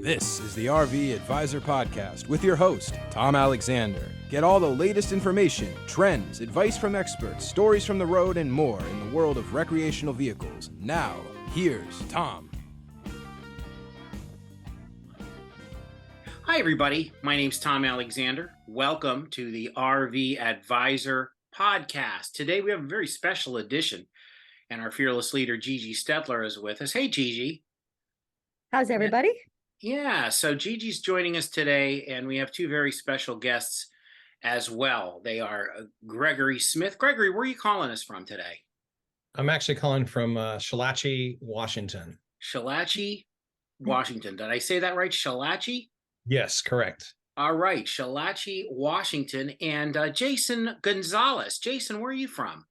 This is the RV Advisor Podcast with your host, Tom Alexander. Get all the latest information, trends, advice from experts, stories from the road, and more in the world of recreational vehicles. Now, here's Tom. Hi, everybody. My name's Tom Alexander. Welcome to the RV Advisor Podcast. Today, we have a very special edition, and our fearless leader, Gigi Stetler, is with us. Hey, Gigi. How's everybody? Yeah, so Gigi's joining us today, and we have two very special guests as well. They are Gregory Smith. Gregory, where are you calling us from today? I'm actually calling from Shalachie, Washington. Shalachie, Washington. Did I say that right? Shalachie? Yes, correct. All right, Shalachie, Washington, and Jason Gonzales. Jason, where are you from?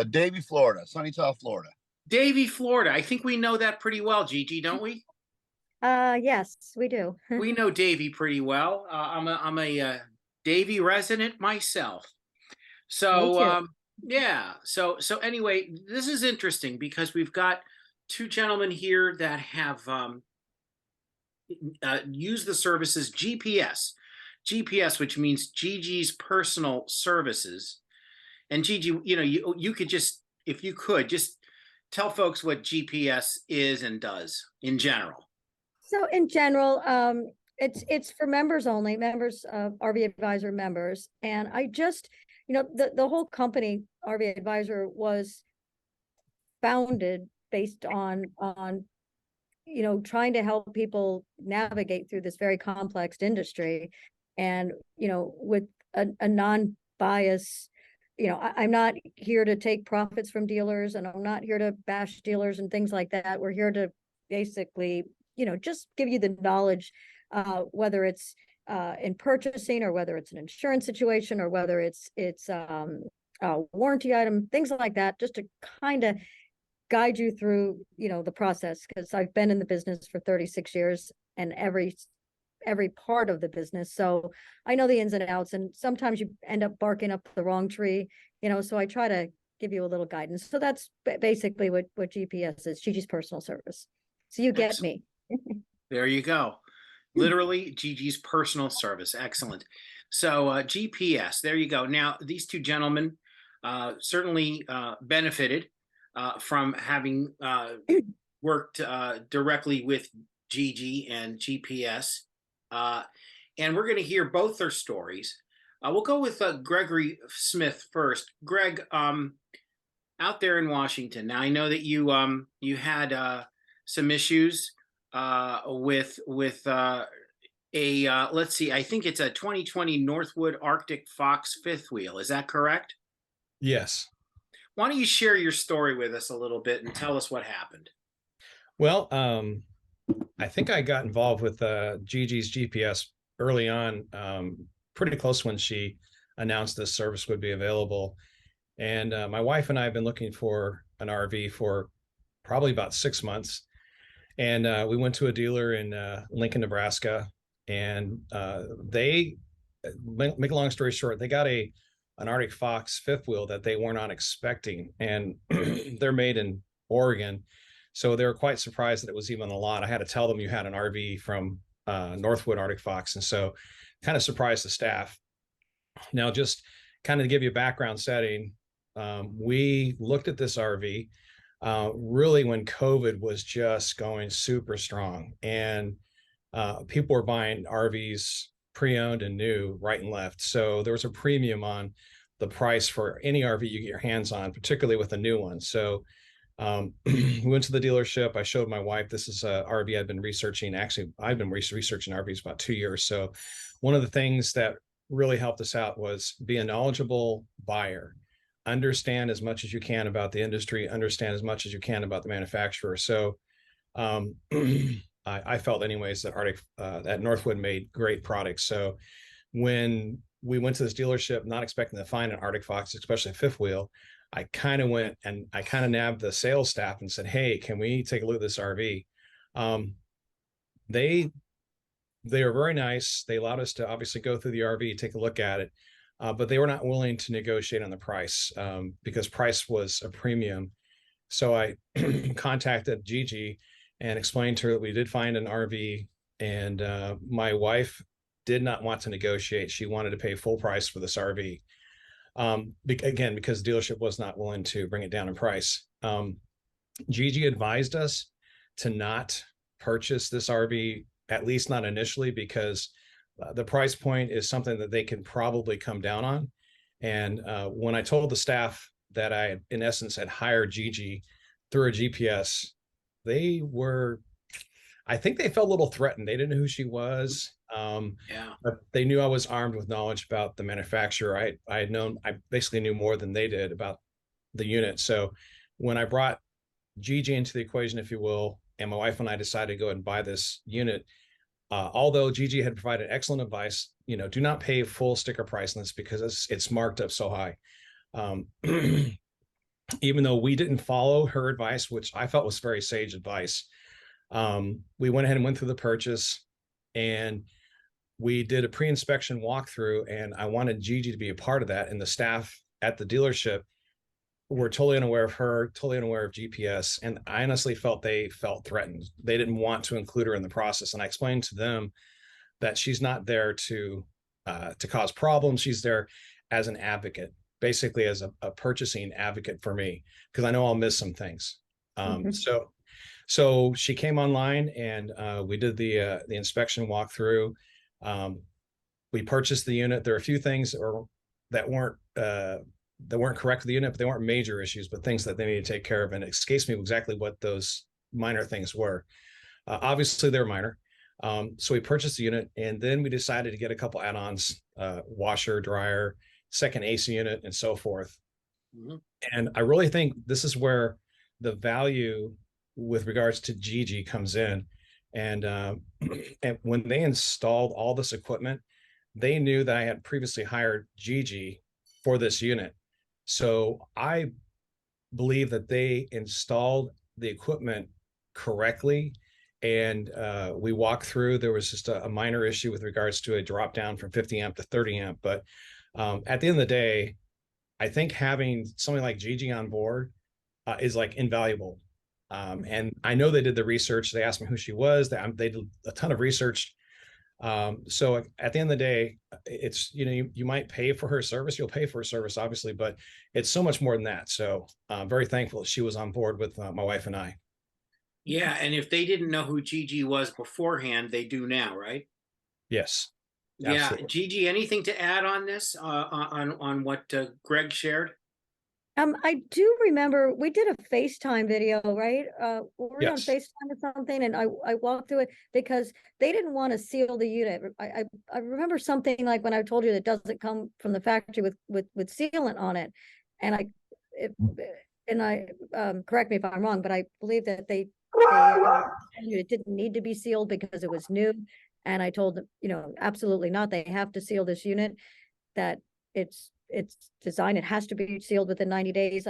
Davie, Florida, Sunnytown, Florida. Davie, Florida. I think we know that pretty well, Gigi, don't we? Yes, we do. We know Davie pretty well. I'm a Davie resident myself. So yeah. So anyway, this is interesting because we've got two gentlemen here that have used the services GPS, which means Gigi's Personal Services. And Gigi, you could just, if you could, just tell folks what GPS is and does in general. So in general, it's for members only, members of RV Advisor members. And I just, the whole company, RV Advisor, was founded based on trying to help people navigate through this very complex industry. And, with a non-bias, I'm not here to take profits from dealers, and I'm not here to bash dealers and things like that. We're here to basically, just give you the knowledge, whether it's in purchasing, or whether it's an insurance situation, or whether it's a warranty item, things like that, just to kind of guide you through, the process. Because I've been in the business for 36 years and every part of the business. So I know the ins and outs, and sometimes you end up barking up the wrong tree, so I try to give you a little guidance. So that's basically what GPS is, Gigi's Personal Service. So you get me. There you go. Literally Gigi's Personal Service. Excellent. So GPS, there you go. Now, these two gentlemen certainly benefited from having worked directly with Gigi and GPS. And we're going to hear both their stories. We'll go with Gregory Smith first. Greg, out there in Washington. Now, I know that you had some issues with let's see, I think it's a 2020 Northwood Arctic Fox fifth wheel. Is that correct? Yes. Why don't you share your story with us a little bit and tell us what happened? Well, I think I got involved with Gigi's GPS early on, pretty close when she announced this service would be available. And my wife and I have been looking for an RV for probably about 6 months. And we went to a dealer in Lincoln, Nebraska, and they, make a long story short, they got an Arctic Fox fifth wheel that they were not expecting. And they're made in Oregon. So they were quite surprised that it was even on the lot. I had to tell them you had an RV from Northwood Arctic Fox. And so kind of surprised the staff. Now, just kind of to give you a background setting, we looked at this RV really when COVID was just going super strong, and people were buying RVs pre-owned and new right and left. So there was a premium on the price for any RV you get your hands on, particularly with a new one. So we went to the dealership. I showed my wife, this is a RV I've been researching. Actually, I've been researching RVs about 2 years. So one of the things that really helped us out was be a knowledgeable buyer. Understand as much as you can about the industry, understand as much as you can about the manufacturer. So I felt anyways that that Northwood made great products. So when we went to this dealership, not expecting to find an Arctic Fox, especially a fifth wheel, I kind of went and I kind of nabbed the sales staff and said, hey, can we take a look at this RV? They were very nice. They allowed us to obviously go through the RV, take a look at it. But they were not willing to negotiate on the price because price was a premium. So I contacted Gigi and explained to her that we did find an RV and my wife did not want to negotiate. She wanted to pay full price for this RV. Again, because the dealership was not willing to bring it down in price. Gigi advised us to not purchase this RV, at least not initially, because the price point is something that they can probably come down on. And when I told the staff that I, in essence, had hired Gigi through a GPS, I think they felt a little threatened. They didn't know who she was. But they knew I was armed with knowledge about the manufacturer. I basically knew more than they did about the unit. So when I brought Gigi into the equation, if you will, and my wife and I decided to go and buy this unit, although Gigi had provided excellent advice, do not pay full sticker price on this because it's marked up so high. Even though we didn't follow her advice, which I felt was very sage advice, we went ahead and went through the purchase, and we did a pre-inspection walkthrough, and I wanted Gigi to be a part of that. And the staff at the dealership were totally unaware of her, totally unaware of GPS. And I honestly felt they felt threatened. They didn't want to include her in the process. And I explained to them that she's not there to cause problems. She's there as an advocate, basically as a purchasing advocate for me, because I know I'll miss some things. So she came online, and we did the inspection walkthrough. We purchased the unit. There are a few things that weren't correct with the unit, but they weren't major issues, but things that they needed to take care of. And it escapes me exactly what those minor things were. Obviously, they're minor. So we purchased the unit, and then we decided to get a couple add-ons, washer, dryer, second AC unit, and so forth. Mm-hmm. And I really think this is where the value with regards to Gigi comes in. And when they installed all this equipment, they knew that I had previously hired Gigi for this unit. So I believe that they installed the equipment correctly. And we walked through, there was just a minor issue with regards to a drop down from 50 amp to 30 amp. But at the end of the day, I think having something like Gigi on board is like invaluable. And I know they did the research. They asked me who she was. They did a ton of research. So at the end of the day, it's, you might pay for her service. You'll pay for her service, obviously, but it's so much more than that. So I'm very thankful that she was on board with my wife and I. Yeah. And if they didn't know who Gigi was beforehand, they do now, right? Yes. Yeah. Absolutely. Gigi, anything to add on this, on what Greg shared? I do remember we did a FaceTime video, right? Were we on Yes. FaceTime or something? And I walked through it because they didn't want to seal the unit. I remember something like when I told you that it doesn't come from the factory with sealant on it. And correct me if I'm wrong, but I believe that it didn't need to be sealed because it was new. And I told them, absolutely not. They have to seal this unit, that it's designed, it has to be sealed within 90 days.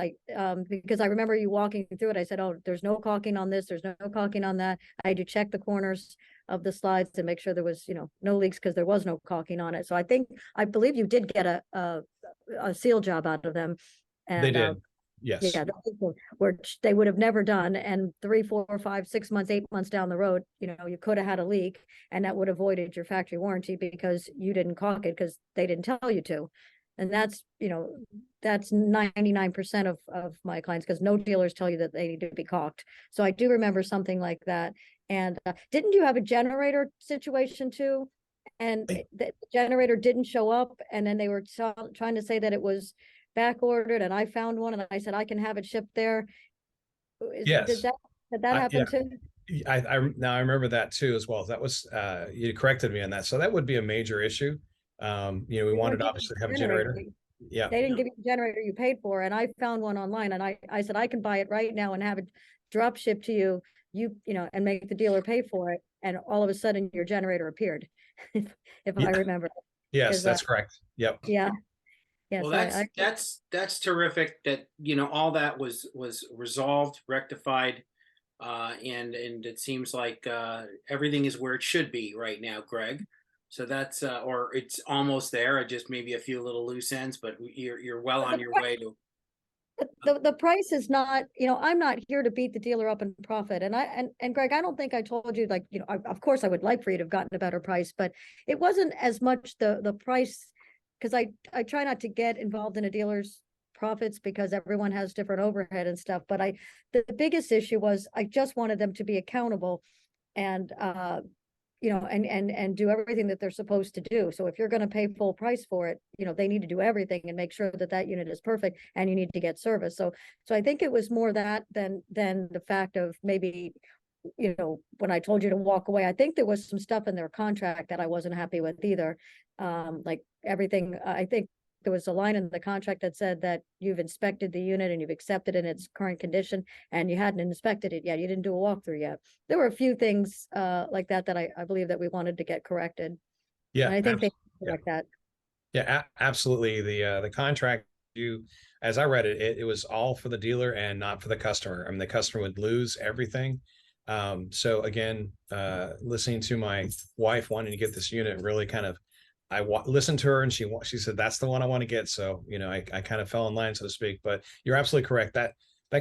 Because I remember you walking through it, I said, oh, there's no caulking on this, there's no caulking on that. I had to check the corners of the slides to make sure there was, no leaks, because there was no caulking on it. So I believe you did get a seal job out of them. And they did. Yes. Yeah, which they would have never done. And 3, 4, 5, 6 months, 8 months down the road, you could have had a leak, and that would have voided your factory warranty because you didn't caulk it because they didn't tell you to. And that's 99% of my clients, because no dealers tell you that they need to be caulked. So I do remember something like that. And didn't you have a generator situation too? And the generator didn't show up, and then they were trying to say that it was back ordered, and I found one, and I said I can have it shipped there. Yes. Did that happen too? Now I remember that too as well. That was you corrected me on that. So that would be a major issue. We wanted obviously to have a generator. Yeah. They didn't give you the generator you paid for, and I found one online, and I said I can buy it right now and have it drop shipped to you. And make the dealer pay for it, and all of a sudden your generator appeared. if I remember. Yes, that's correct. Yep. Yeah. Yes, well, that's terrific that all that was resolved, rectified, and it seems like everything is where it should be right now, Greg. So that's or it's almost there. Just maybe a few little loose ends, but you're well on your way to. the price is not, I'm not here to beat the dealer up in profit. And Greg, I don't think I told you, like, of course I would like for you to have gotten a better price, but it wasn't as much the price, because I try not to get involved in a dealer's profits because everyone has different overhead and stuff. But the biggest issue was I just wanted them to be accountable and and do everything that they're supposed to do. So if you're going to pay full price for it, they need to do everything and make sure that that unit is perfect, and you need to get service. So I think it was more that than the fact of maybe, when I told you to walk away, I think there was some stuff in their contract that I wasn't happy with either. Like everything, I think there was a line in the contract that said that you've inspected the unit and you've accepted in its current condition, and you hadn't inspected it yet. You didn't do a walkthrough yet. There were a few things like that I believe that we wanted to get corrected. Yeah, and I think they yeah. correct that. Yeah, absolutely. The contract, as I read it, it was all for the dealer and not for the customer. I mean, the customer would lose everything. So again, listening to my wife wanting to get this unit really kind of, listened to her, and she said, that's the one I want to get. So, I kind of fell in line, so to speak. But you're absolutely correct. That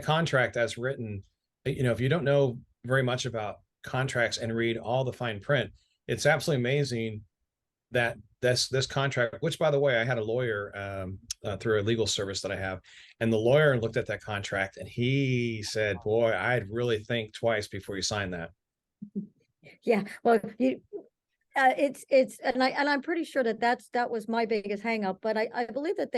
contract as written, if you don't know very much about contracts and read all the fine print, it's absolutely amazing that this contract, which, by the way, I had a lawyer through a legal service that I have, and the lawyer looked at that contract and he said, boy, I'd really think twice before you sign that. Yeah, well, and I'm pretty sure that was my biggest hang up, but I believe that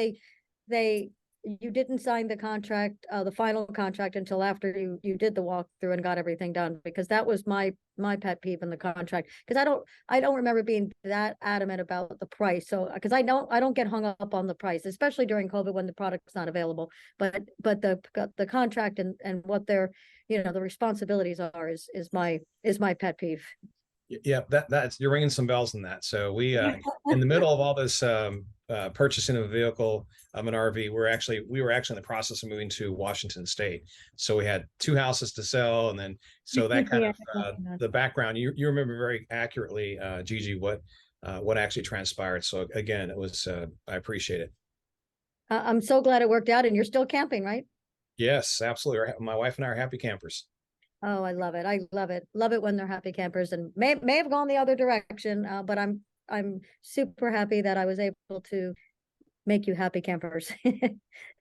you didn't sign the contract, the final contract, until after you did the walkthrough and got everything done, because that was my pet peeve in the contract, because I don't remember being that adamant about the price. So because I don't get hung up on the price, especially during COVID when the product's not available, but the contract and what their the responsibilities are is my pet peeve. Yeah, that's you're ringing some bells in that. So we in the middle of all this purchasing of a vehicle, an RV, we were actually in the process of moving to Washington State. So we had 2 houses to sell, and then so that kind of the background. You remember very accurately, Gigi, what actually transpired. So again, it was I appreciate it. I'm so glad it worked out, and you're still camping, right? Yes, absolutely. My wife and I are happy campers. Oh, I love it. I love it. Love it when they're happy campers, and may have gone the other direction. But I'm super happy that I was able to make you happy campers.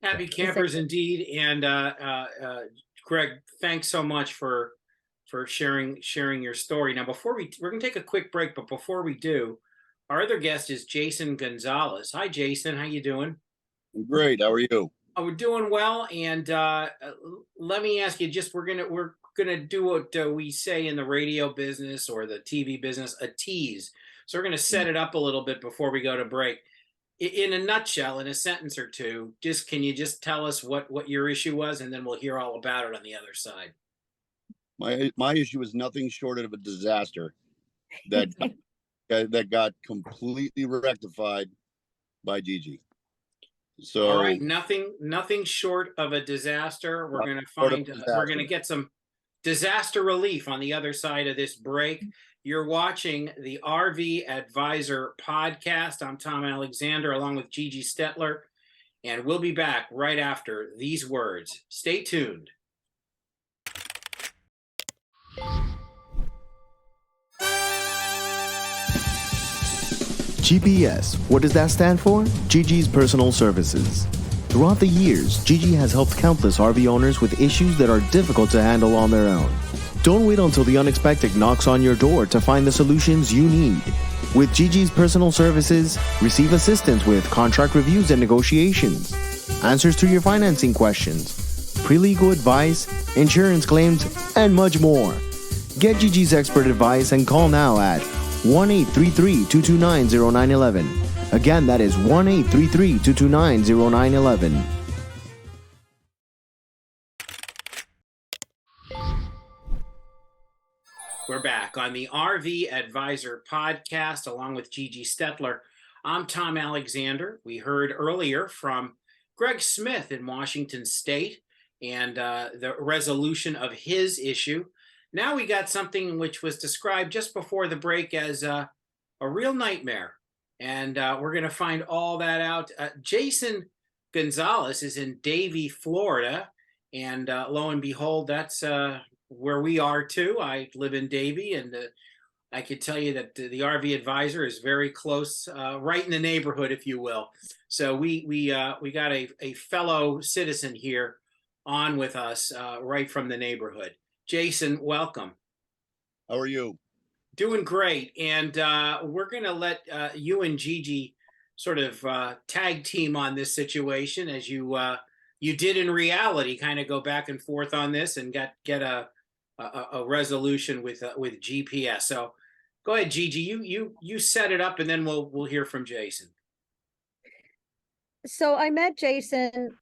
Happy campers indeed. And Greg, thanks so much for sharing your story. Now, we're gonna take a quick break, but before we do, our other guest is Jason Gonzales. Hi, Jason. How you doing? Great. How are you? Oh, we're doing well. And let me ask you, we're gonna do what we say in the radio business or the TV business, a tease. So we're gonna set it up a little bit before we go to break. In a nutshell, in a sentence or two, can you just tell us what your issue was, and then we'll hear all about it on the other side. My issue is nothing short of a disaster that that got completely rectified by Gigi. So all right, nothing short of a disaster. We're gonna get some disaster relief on the other side of this break. You're watching the RV Advisor podcast. I'm Tom Alexander, along with Gigi Stetler, and we'll be back right after these words. Stay tuned. GPS, what does that stand for? Gigi's Personal Services. Throughout the years, Gigi has helped countless RV owners with issues that are difficult to handle on their own. Don't wait until the unexpected knocks on your door to find the solutions you need. With Gigi's Personal Services, receive assistance with contract reviews and negotiations, answers to your financing questions, pre-legal advice, insurance claims, and much more. Get Gigi's expert advice and call now at 1-833-229-0911. Again, that is 1-833-229-0911. We're back on the RV Advisor podcast, along with Gigi Stetler. I'm Tom Alexander. We heard earlier from Greg Smith in Washington State and the resolution of his issue. Now we got something which was described just before the break as a real nightmare. And we're going to find all that out. Jason, Gonzales is in Davie, Florida. And lo and behold, that's where we are too. I live in Davie, and I could tell you that the RV Advisor is very close, right in the neighborhood, if you will. So we got a fellow citizen here on with us, right from the neighborhood. Jason, welcome. How are you? Doing great, and we're gonna let you and Gigi sort of tag team on this situation, as you did in reality, kind of go back and forth on this and get a resolution with GPS. So go ahead, Gigi. You set it up, and then we'll hear from Jason. So I met Jason.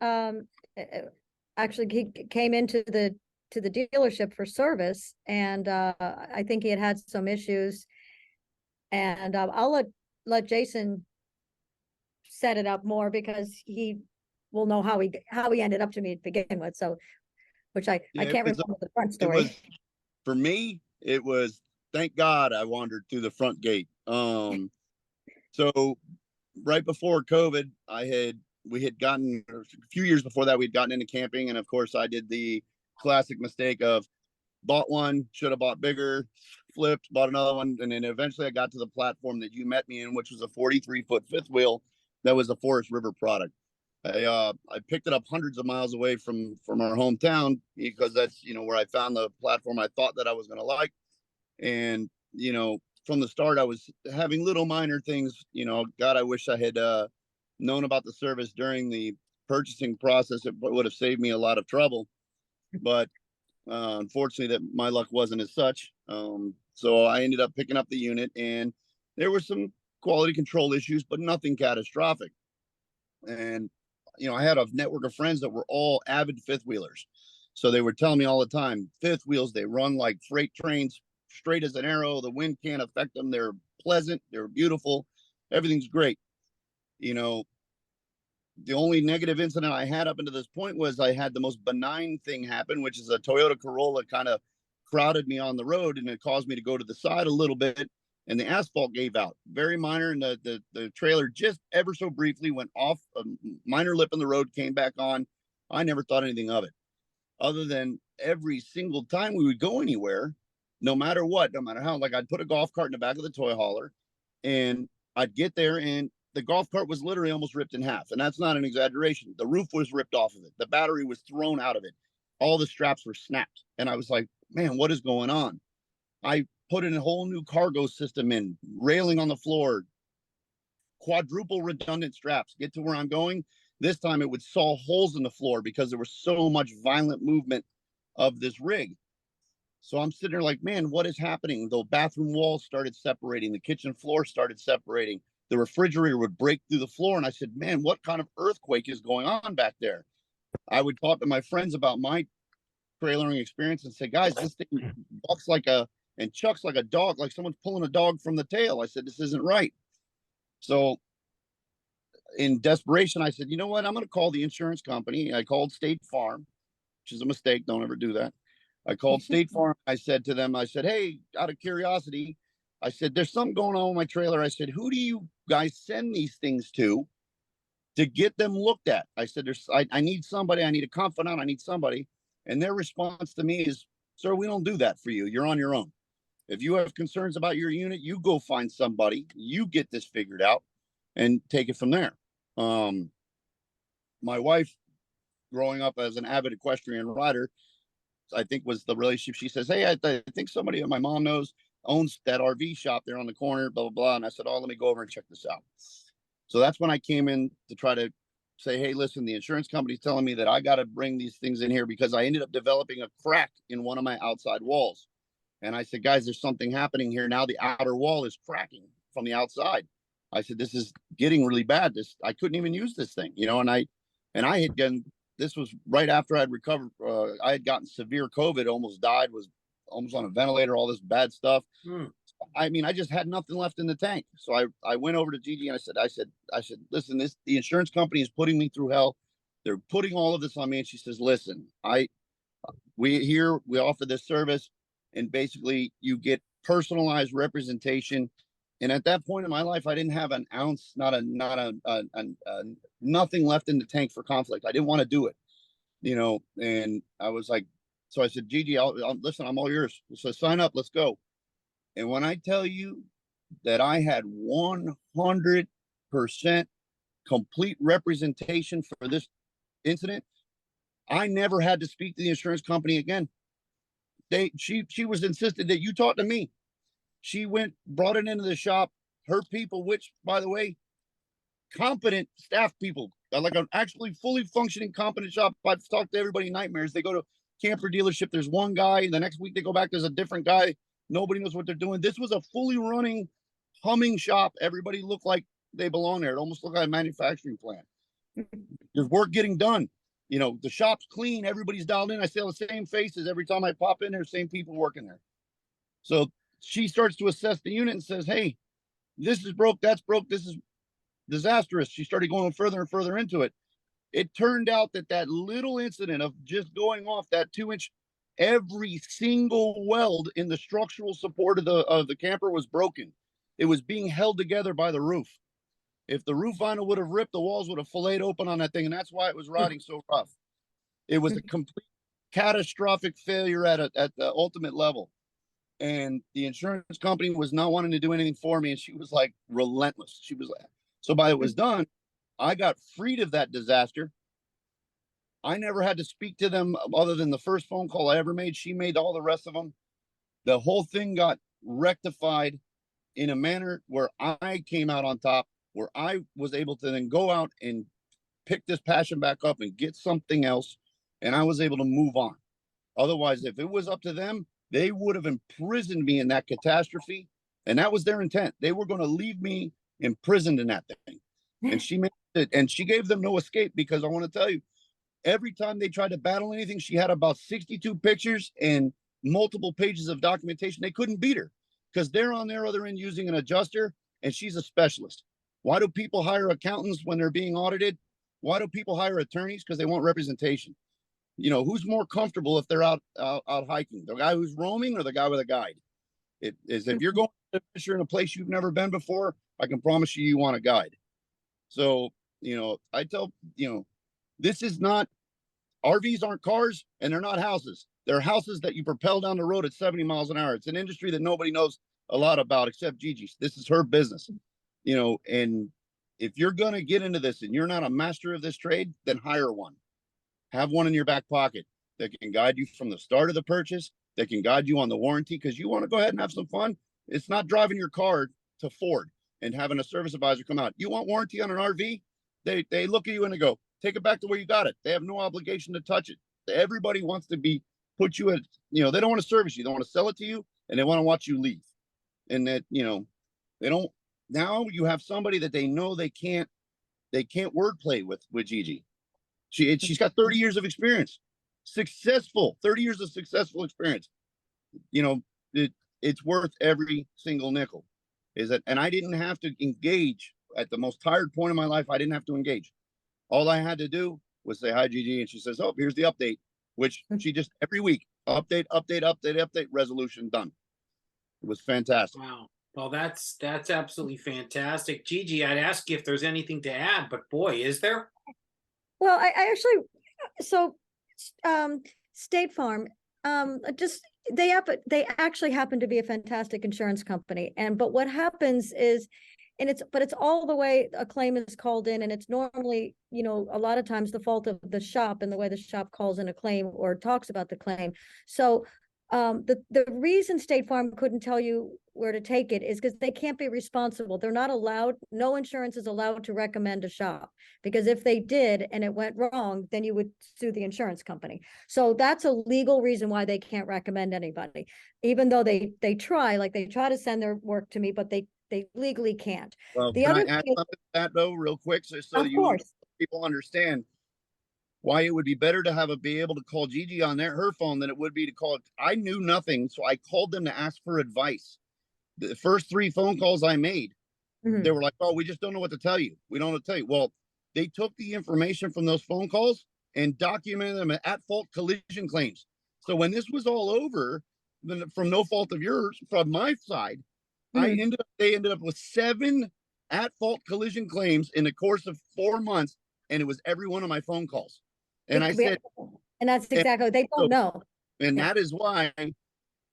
Actually, he came into the dealership for service, and I think he had some issues. And I'll let Jason set it up more, because he will know how he ended up to me to begin with. So, which I can't remember the front story. For me, it was, thank God I wandered through the front gate. So right before COVID, we had gotten, a few years before that, we'd gotten into camping. And of course I did the classic mistake of bought one, should have bought bigger, flipped, bought another one. And then eventually I got to the platform that you met me in, which was a 43-foot fifth wheel. That was a Forest River product. I picked it up hundreds of miles away from our hometown, because that's, where I found the platform I thought that I was going to like. And, from the start, I was having little minor things, God, I wish I had known about the service during the purchasing process. It would have saved me a lot of trouble. But unfortunately, that my luck wasn't as such. So I ended up picking up the unit, and there were some quality control issues, but nothing catastrophic. And, I had a network of friends that were all avid fifth wheelers. So they were telling me all the time, fifth wheels, they run like freight trains, straight as an arrow. The wind can't affect them. They're pleasant. They're beautiful. Everything's great. The only negative incident I had up until this point was I had the most benign thing happen, which is a Toyota Corolla kind of crowded me on the road, and it caused me to go to the side a little bit, and the asphalt gave out. Very minor, and the trailer just ever so briefly went off a minor lip in the road, came back on. I never thought anything of it, other than every single time we would go anywhere, no matter what, no matter how, like I'd put a golf cart in the back of the toy hauler, and I'd get there, and the golf cart was literally almost ripped in half. And that's not an exaggeration. The roof was ripped off of it. The battery was thrown out of it. All the straps were snapped. And I was like, man, what is going on? I put in a whole new cargo system in, railing on the floor, quadruple redundant straps. Get to where I'm going. This time it would saw holes in the floor because there was so much violent movement of this rig. So I'm sitting there like, man, what is happening? The bathroom walls started separating. The kitchen floor started separating. The refrigerator would break through the floor. And I said, man, what kind of earthquake is going on back there? I would talk to my friends about my trailering experience and say, guys, this thing bucks and chucks like a dog, like someone's pulling a dog from the tail. I said, this isn't right. So in desperation, I said, you know what? I'm going to call the insurance company. I called State Farm, which is a mistake. Don't ever do that. I called State Farm. I said to them, I said, hey, out of curiosity, I said, there's something going on with my trailer. I said, who do you guys send these things to get them looked at? I said, I need somebody. I need a confidant. I need somebody. And their response to me is, sir, we don't do that for you. You're on your own. If you have concerns about your unit, you go find somebody, you get this figured out and take it from there. My wife, growing up as an avid equestrian rider, I think was the relationship. She says, hey, I think somebody that my mom knows owns that RV shop there on the corner, blah, blah, blah. And I said, oh, let me go over and check this out. So that's when I came in to try to say, hey, listen, the insurance company's telling me that I got to bring these things in here because I ended up developing a crack in one of my outside walls. And I said, guys, there's something happening here. Now the outer wall is cracking from the outside. I said, this is getting really bad. I couldn't even use this thing, and I had gotten, this was right after I'd recovered. I had gotten severe COVID, almost died, was almost on a ventilator, all this bad stuff. I mean, I just had nothing left in the tank. So I went over to Gigi and I said, listen, the insurance company is putting me through hell. They're putting all of this on me. And she says, listen, we offer this service, and basically you get personalized representation And at that point in my life, I didn't have an ounce, nothing left in the tank for conflict. I didn't want to do it, and I was like, so I said, Gigi, listen, I'm all yours. So sign up, let's go. And when I tell you that I had 100% complete representation for this incident, I never had to speak to the insurance company again. She was insisted that you talk to me. She brought it into the shop. Her people, which, by the way, competent staff people, like an actually fully functioning, competent shop. I've talked to everybody nightmares. They go to camper dealership. There's one guy. The next week they go back. There's a different guy. Nobody knows what they're doing. This was a fully running, humming shop. Everybody looked like they belong there. It almost looked like a manufacturing plant. There's work getting done. The shop's clean. Everybody's dialed in. I see all the same faces every time I pop in there. Same people working there. So she starts to assess the unit and says, hey, this is broke. That's broke. This is disastrous. She started going further and further into it. It turned out that little incident of just going off that 2-inch, every single weld in the structural support of the camper was broken. It was being held together by the roof. If the roof vinyl would have ripped, the walls would have filleted open on that thing, and that's why it was rotting so rough. It was a complete catastrophic failure at the ultimate level. And the insurance company was not wanting to do anything for me, and she was like relentless. She was like, so by it was done, I got freed of that disaster. I never had to speak to them other than the first phone call I ever made. She made all the rest of them. The whole thing got rectified in a manner where I came out on top, where I was able to then go out and pick this passion back up and get something else. And I was able to move on. Otherwise, if it was up to them, they would have imprisoned me in that catastrophe. And that was their intent. They were going to leave me imprisoned in that thing. And she made it, and she gave them no escape, because I want to tell you, every time they tried to battle anything, she had about 62 pictures and multiple pages of documentation. They couldn't beat her because they're on their other end using an adjuster, and she's a specialist. Why do people hire accountants when they're being audited? Why do people hire attorneys? Because they want representation. Who's more comfortable if they're out hiking? The guy who's roaming or the guy with a guide? It is, if you're going to fisher in a place you've never been before, I can promise you want a guide. So, I tell, this is not, RVs aren't cars, and they're not houses. They're houses that you propel down the road at 70 miles an hour. It's an industry that nobody knows a lot about except Gigi. This is her business, and if you're going to get into this and you're not a master of this trade, then hire one. Have one in your back pocket that can guide you from the start of the purchase, that can guide you on the warranty, because you want to go ahead and have some fun. It's not driving your car to Ford and having a service advisor come out. You want warranty on an RV? They look at you and they go, take it back to where you got it. They have no obligation to touch it. Everybody wants to put you at, they don't want to service you. They want to sell it to you, and they want to watch you leave. And that, they don't, now you have somebody that they know they can't wordplay with Gigi. She's got 30 years of experience, 30 years of successful experience. It's worth every single nickel. And I didn't have to engage at the most tired point of my life. I didn't have to engage. All I had to do was say, hi, Gigi. And she says, oh, here's the update, which she just every week, update, resolution done. It was fantastic. Wow. Well, that's absolutely fantastic. Gigi, I'd ask you if there's anything to add, but boy, is there? Well, I actually, so State Farm, they actually happen to be a fantastic insurance company. But what happens is, it's all the way a claim is called in, and it's normally, a lot of times the fault of the shop and the way the shop calls in a claim or talks about the claim. So the reason State Farm couldn't tell you where to take it is because they can't be responsible. They're not allowed, no insurance is allowed to recommend a shop, because if they did and it went wrong, then you would sue the insurance company. So that's a legal reason why they can't recommend anybody, even though they try to send their work to me, but they legally can't. Well, the can other I add thing something to that though, real quick, so of course, people understand why it would be better to be able to call Gigi on her phone than it would be to call. I knew nothing, so I called them to ask for advice. The first 3 phone calls I made, they were like, oh, we just don't know what to tell you. We don't know what to tell you. Well, they took the information from those phone calls and documented them at fault collision claims. So when this was all over, then from no fault of yours, from my side, They ended up with 7 at-fault collision claims in the course of 4 months, and it was every one of my phone calls. And I said, and that's exactly, they don't know. and Yeah. that is why,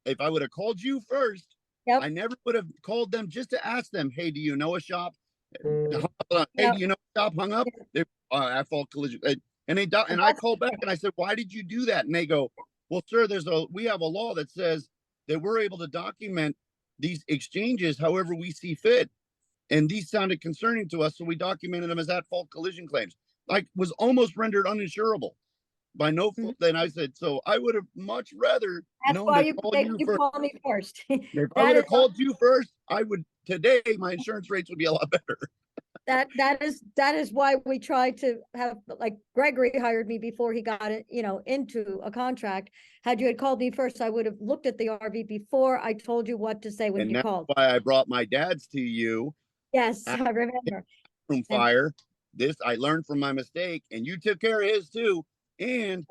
if I would have called you first, Yep. I never would have called them just to ask them, hey, do you know a shop? Hey, Yep. do you know a shop hung up? They at-fault collision. And I called back and I said, why did you do that? And they go, well, sir, we have a law that says that we're able to document these exchanges however we see fit. And these sounded concerning to us, so we documented them as at-fault collision claims. Like, was almost rendered uninsurable by no fault. Then I said, so I would have much rather known to call you first. Call me first. If I would have called you first, today my insurance rates would be a lot better. That is why we tried to have, like, Gregory hired me before he got it, into a contract. Had you had called me first, I would have looked at the RV before I told you what to say when you called. Why I brought my dad's to you. Yes, I remember. Room fire. I learned from my mistake, and you took care of his too. And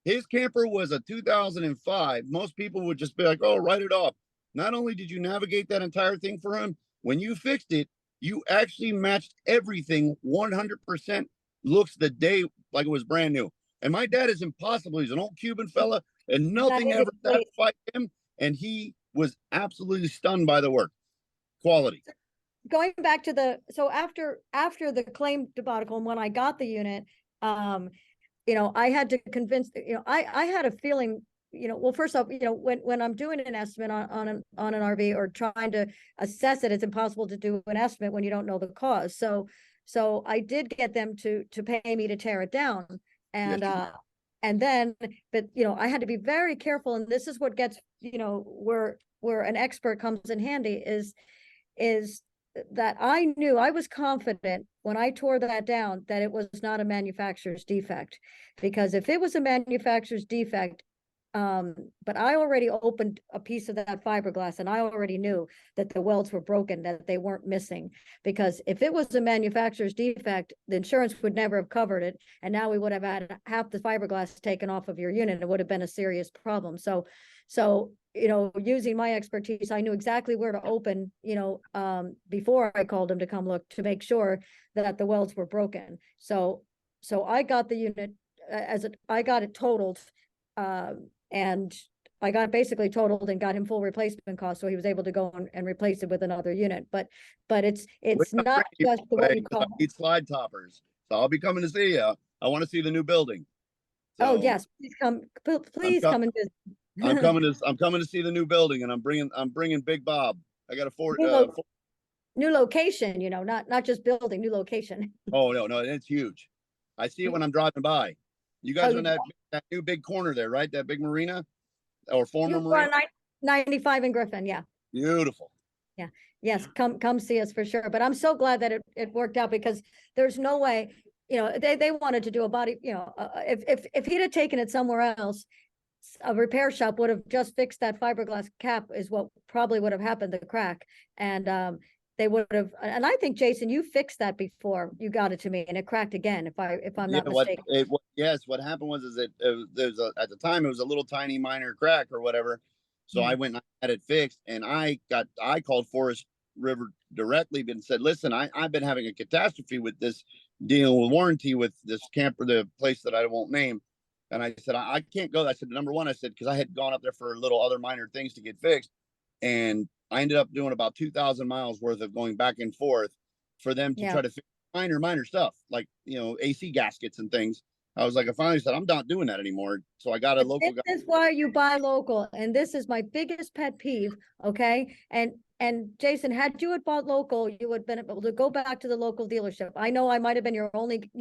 his camper was a 2005. Most people would just be like, oh, write it off. Not only did you navigate that entire thing for him, when you fixed it, you actually matched everything 100%. Looks the day like it was brand new. And my dad is impossible. He's an old Cuban fella, and nothing ever satisfied him. And he was absolutely stunned by the work quality. Going back to after the claim debacle, and when I got the unit, I had to convince, I had a feeling, well, first off, when I'm doing an estimate on an RV or trying to assess it, it's impossible to do an estimate when you don't know the cause. So I did get them to pay me to tear it down. And, then, but, I had to be very careful. And this is what gets, where an expert comes in handy is that I was confident when I tore that down that it was not a manufacturer's defect, because if it was a manufacturer's defect, but I already opened a piece of that fiberglass and I already knew that the welds were broken, that they weren't missing, because if it was a manufacturer's defect, the insurance would never have covered it. And now we would have had half the fiberglass taken off of your unit. It would have been a serious problem. So, using my expertise, I knew exactly where to open, before I called him to come look, to make sure that the welds were broken. So I got the unit I got it totaled, and I got basically totaled and got him full replacement cost. So he was able to go and replace it with another unit. But it's not just the way you call. Need slide toppers. So I'll be coming to see you. I want to see the new building. So, yes, please come. Please come and visit. I'm coming to see the new building, and I'm bringing Big Bob. I got new location, not just building, new location. Oh no, it's huge. I see it when I'm driving by. You guys are in that new big corner there, right? That big marina or former marina. 95 in Griffin, yeah. Beautiful. Yeah. Yes, come see us for sure. But I'm so glad that it worked out, because there's no way, they wanted to do a body, if he'd have taken it somewhere else, a repair shop would have just fixed that fiberglass cap, is what probably would have happened, the crack. And they would have, and I think, Jason, you fixed that before you got it to me, and it cracked again, if I'm not mistaken. What happened was at the time it was a little tiny minor crack or whatever. So I went and I had it fixed, and I called Forest River directly and said, listen, I've been having a catastrophe with this deal with warranty with this camper, the place that I won't name. And I said, I can't go. I said, number one, because I had gone up there for little other minor things to get fixed. And I ended up doing about 2,000 miles worth of going back and forth for them to try to fix minor stuff, like, AC gaskets and things. I was like, I finally said, I'm not doing that anymore. So I got a local guy. This is why you buy local. And this is my biggest pet peeve. Okay. And Jason, had you had bought local, you would have been able to go back to the local dealership. I know I might've been your only,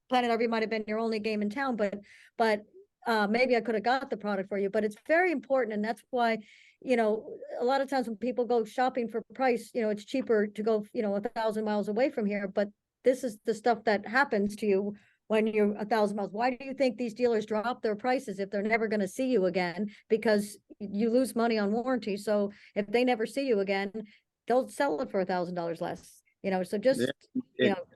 Planet RV might have been your only game in town, but maybe I could have got the product for you. But it's very important, and that's why, a lot of times when people go shopping for price, it's cheaper to go, 1,000 miles away from here. But this is the stuff that happens to you when you're 1,000 miles. Why do you think these dealers drop their prices if they're never going to see you again? Because you lose money on warranty. So if they never see you again, they'll sell it for $1,000 less. So just,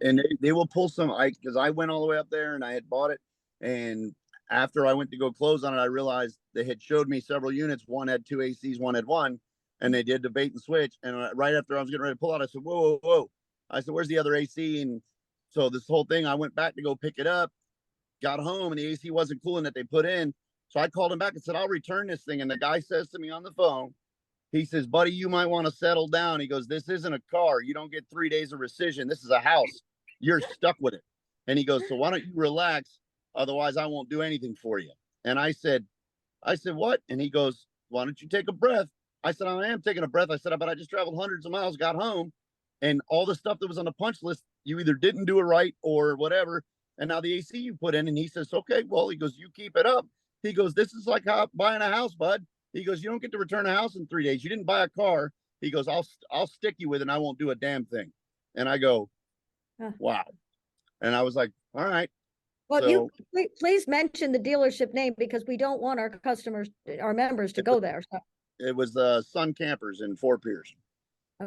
and they will pull some, because I went all the way up there and I had bought it. And after I went to go close on it, I realized they had showed me several units. One had 2 ACs, one had one. and they did the bait and switch. And right after I was getting ready to pull out, I said, whoa, whoa, whoa. I said, where's the other AC? And so this whole thing, I went back to go pick it up, got home, and the AC wasn't cooling that they put in. So I called him back and said, I'll return this thing. And the guy says to me on the phone, he says, buddy, you might want to settle down. He goes, this isn't a car. You don't get 3 days of rescission. This is a house. You're stuck with it. And he goes, so why don't you relax? Otherwise, I won't do anything for you. And I said, what? And he goes, why don't you take a breath? I said, I am taking a breath. I said, but I just traveled hundreds of miles, got home, and all the stuff that was on the punch list, you either didn't do it right or whatever. And now the AC you put in. And he says, okay, well, he goes, you keep it up. He goes, this is like buying a house, bud. He goes, you don't get to return a house in 3 days. You didn't buy a car. He goes, I'll stick you with it and I won't do a damn thing. And I go, wow. And I was like, all right. Well, So, please mention the dealership name, because we don't want our customers, our members to go there. So, it was Sun Campers in Fort Pierce.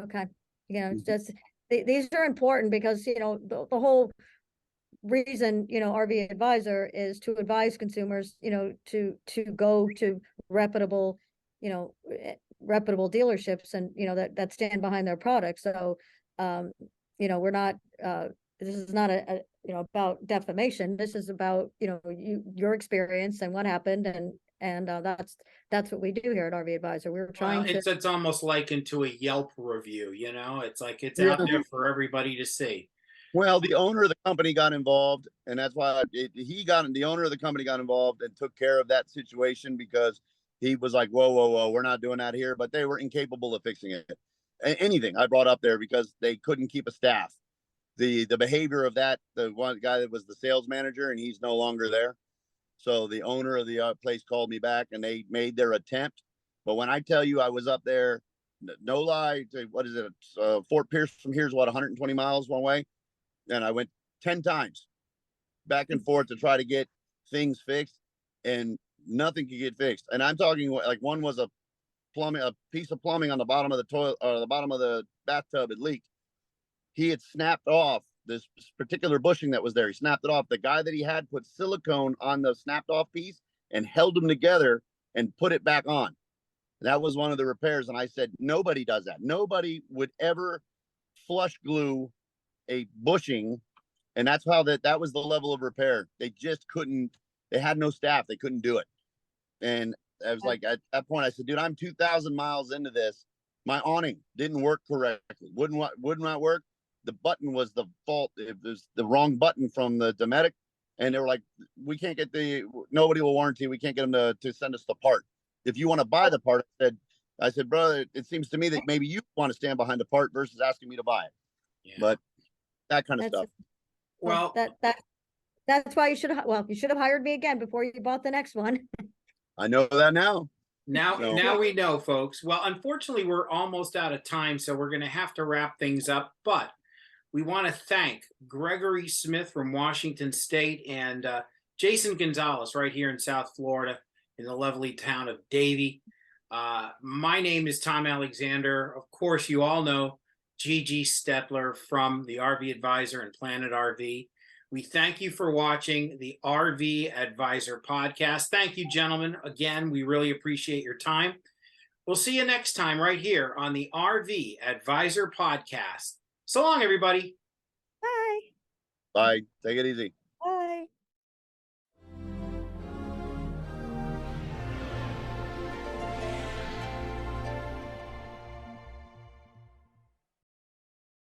okay. You know, it's just, these are important because, you know, the whole reason, you know, RV Advisor is to advise consumers, you know, to go to reputable, you know, reputable dealerships, and, you know, that stand behind their products. So, you know, we're not, this is not a you know, about defamation. This is about, you know, your experience and what happened. And that's what we do here at RV Advisor. We're trying to. It's almost likened to a Yelp review, you know, it's like, it's Yeah. out there for everybody to see. Well, the owner of the company got involved, and that's why the owner of the company got involved and took care of that situation, because he was like, whoa, whoa, whoa, we're not doing that here. But they were incapable of fixing it. Anything I brought up there, because they couldn't keep a staff. The behavior of the one guy that was the sales manager, and he's no longer there. So the owner of the place called me back, and they made their attempt. But when I tell you I was up there, no lie, what is it? Fort Pierce from here is what, 120 miles one way? And I went 10 times back and forth to try to get things fixed, and nothing could get fixed. And I'm talking like one was a piece of plumbing on the bottom of the toilet, or the bottom of the bathtub had leaked. He had snapped off this particular bushing that was there. He snapped it off. The guy that he had put silicone on the snapped off piece and held them together and put it back on. That was one of the repairs. And I said, nobody does that. Nobody would ever flush glue a bushing. And that's how that was the level of repair. They just couldn't, they had no staff. They couldn't do it. And I was like, at that point, I said, dude, I'm 2,000 miles into this. My awning didn't work correctly. Would not work. The button was the fault. It was the wrong button from the Dometic. And they were like, we can't get nobody will warranty. We can't get them to send us the part. If you want to buy the part, I said, brother, it seems to me that maybe you want to stand behind the part versus asking me to buy it. Yeah. But that kind of stuff. Well, that's why you should have hired me again before you bought the next one. I know that now. Now we know, folks. Well, unfortunately, we're almost out of time, so we're going to have to wrap things up. But we want to thank Gregory Smith from Washington State and Jason Gonzales right here in South Florida in the lovely town of Davie. My name is Tom Alexander. Of course, you all know Gigi Stetler from the RV Advisor and Planet RV. We thank you for watching the RV Advisor podcast. Thank you, gentlemen. Again, we really appreciate your time. We'll see you next time right here on the RV Advisor podcast. So long, everybody. Bye. Bye. Take it easy.